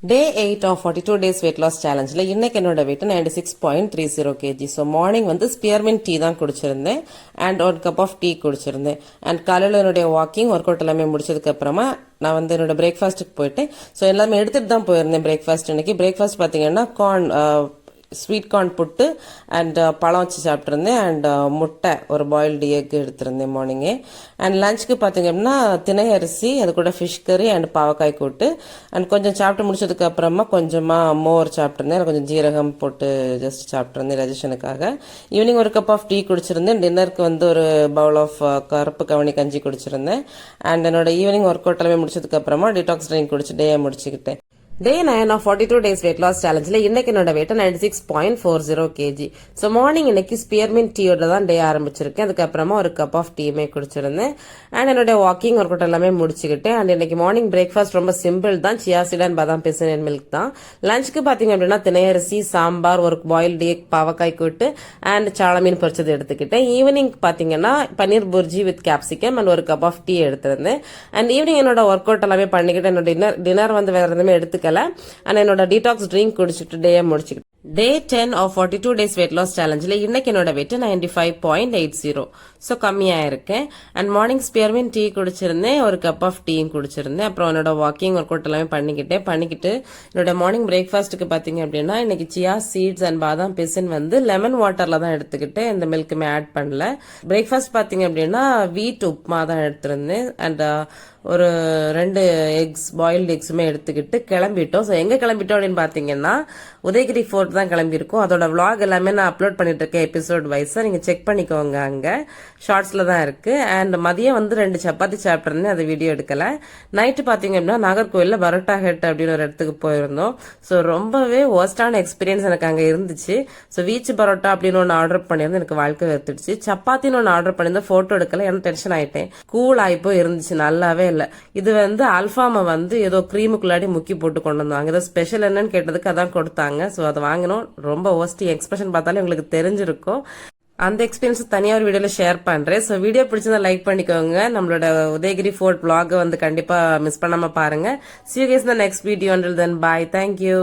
Day 8 of 42 days weight loss challenge ல இன்னைக்கு என்னோட weight 96.30 kg. So morning வந்து spearmint tea தான் குடிச்சிருந்தேன் and 1 cup of tea குடிச்சிருந்தேன். And காலையில என்னோட walking workout எல்லாமே முடிச்சதுக்கு அப்புறமா நான் வந்து என்னோட பிரேக்ஃபாஸ்ட்டுக்கு போயிட்டேன். ஸோ எல்லாமே எடுத்துட்டு தான் போயிருந்தேன் பிரேக்ஃபாஸ்ட். இன்னைக்கு பிரேக்ஃபாஸ்ட் பார்த்தீங்கன்னா corn sweet corn puttu and பழம் வச்சு சாப்பிட்ருந்தேன் அண்ட் முட்டை ஒரு பாயில்டு எக் எடுத்திருந்தேன் மார்னிங்கே. அண்ட் லஞ்சுக்கு பார்த்தீங்க அப்படின்னா திணை அரிசி, அது கூட ஃபிஷ் கறி அண்ட் பாவக்காய் கூட்டு அண்ட் கொஞ்சம் சாப்பிட்டு முடிச்சதுக்கு அப்புறமா கொஞ்சமாக மோர் சாப்பிட்ருந்தேன், கொஞ்சம் ஜீரகம் போட்டு ஜஸ்ட் சாப்பிட்ருந்தேன் டைஜஷனுக்காக. ஈவினிங் ஒரு கப் ஆஃப் டீ குடிச்சிருந்தேன். டின்னருக்கு வந்து ஒரு பவுல் ஆஃப் கருப்பு கவனி கஞ்சி குடிச்சிருந்தேன். அண்ட் என்னோட ஈவினிங் ஒர்க் அவுட் எல்லாமே முடிச்சதுக்கு அப்புறமா டிடாக்ஸ் ட்ரிங்க் குடிச்சு டே முடிச்சுக்கிட்டேன். Day 9 of 42 days weight loss challenge ல இன்னைக்கு என்னோட weight 96.40 kg. ஸோ மார்னிங் இன்னைக்கு ஸ்பியர்மின்ட் டீயோட தான் டே ஆரம்பிச்சிருக்கேன். அதுக்கப்புறமா ஒரு கப் ஆஃப் டீமே குடிச்சிருந்தேன் அண்ட் என்னோட வாக்கிங் ஒர்க் அவுட் எல்லாமே முடிச்சுக்கிட்டேன். அண்ட் இன்னைக்கு மார்னிங் பிரேக்ஃபாஸ்ட் ரொம்ப சிம்பிள் தான், சியா சீட் அண்ட் பாதாம் பிசின் அண்ட் மில்க் தான். லஞ்சுக்கு பாத்தீங்க அப்படின்னா திணையரிசி, சாம்பார், ஒரு பாயில்டு எக், பாவக்காய் கூட்டு அண்ட் சாள மீன் பொரிச்சது எடுத்துக்கிட்டேன். ஈவினிங் பாத்தீங்கன்னா பன்னீர் புர்ஜி வித் கேப்சிகம் அண்ட் ஒரு கப் ஆஃப் டீ எடுத்திருந்தேன். அண்ட் ஈவினிங் என்னோட ஒர்க் அவுட் எல்லாமே பண்ணிக்கிட்டு என்னோட டின்னர் வந்து வேற எதுவுமே எடுத்துக்க and என்னோட டீடாக்ஸ் ட்ரிங்க் குடிச்சிட்டு டே முடிச்சுக்கிட்டு. Day 10 of 42 days weight loss challenge ல இன்னைக்கு என்னோட weight 95.80. ஸோ கம்மியா இருக்கேன். அண்ட் மார்னிங் ஸ்பியர்மின் டீ குடிச்சிருந்தேன், ஒரு கப் ஆஃப் டீயும் குடிச்சிருந்தேன். அப்புறம் என்னோட வாக்கிங் ஒர்க் அவுட் எல்லாமே பண்ணிக்கிட்டு என்னோட மார்னிங் பிரேக்ஃபாஸ்ட்டுக்கு பாத்தீங்க அப்படின்னா இன்னைக்கு சியா சீட்ஸ் அண்ட் பாதாம் பிசின் வந்து லெமன் வாட்டர்ல தான் எடுத்துக்கிட்டேன், இந்த மில்க்குமே ஆட் பண்ணல. பிரேக்ஃபாஸ்ட் பாத்தீங்க அப்படின்னா வீட் உப்மா தான் எடுத்திருந்தேன் அண்ட் ஒரு 2 எக்ஸ் பாயில்டு எக்ஸுமே எடுத்துக்கிட்டு கிளம்பிட்டோம். ஸோ எங்க கிளம்பிட்டோம் அப்படின்னு பாத்தீங்கன்னா உதயகிரி ஃபோர்ட் தான் கிளம்பியிருக்கோம். அதோட விளாக் எல்லாமே நான் அப்லோட் பண்ணிட்டு இருக்கேன் எபிசோட் வைஸா, நீங்க செக் பண்ணிக்கோங்க, அங்க ஷார்ட்ஸ்ல தான் இருக்கு. அண்ட் மதியம் வந்து 2 சப்பாத்தி சாப்பிட்டிருந்தேன், அது வீடியோ எடுக்கல. நைட்டு பாத்தீங்க அப்படின்னா நாகர்கோவில்ல பரோட்டா ஹெட் அப்படின்னு ஒரு இடத்துக்கு போயிருந்தோம். ஸோ ரொம்பவே ஒர்ஸ்டான எக்ஸ்பீரியன்ஸ் எனக்கு அங்க இருந்துச்சு. ஸோ வீச்சு பரோட்டா அப்படின்னு ஒன்று ஆர்டர் பண்ணியிருந்தேன், எனக்கு வாழ்க்கை வெறுத்துடுச்சு. சப்பாத்தின்னு ஒன்று ஆர்டர் பண்ணியிருந்தேன், போட்டோ எடுக்கல, எனக்கு டென்ஷன் ஆயிட்டேன். கூல் ஆயிப்போ இருந்துச்சு, நல்லாவே இல்ல. இது வந்து அல்ஃபாம வந்து ஏதோ கிரீமுக்குள்ளாடி முக்கி போட்டு கொண்டு வந்தாங்க. ஏதோ ஸ்பெஷல் என்னன்னு கேட்டதுக்கு அதான் கொடுத்தாங்க. ஸோ அதை வாங்கினோம். ரொம்ப ஒஸ்ட் எக்ஸ்பிரஷன் பார்த்தாலே உங்களுக்கு தெரிஞ்சிருக்கும். அந்த எக்ஸ்பீரியன்ஸ் தனியாக ஒரு வீடியோல ஷேர் பண்றேன். ஸோ வீடியோ பிடிச்சதா லைக் பண்ணிக்கோங்க. நம்மளோட உதயகிரி ஃபோர்ட் vlog வந்து கண்டிப்பா மிஸ் பண்ணாம பாருங்க. See you guys in the next video. Until then, bye. Thank you.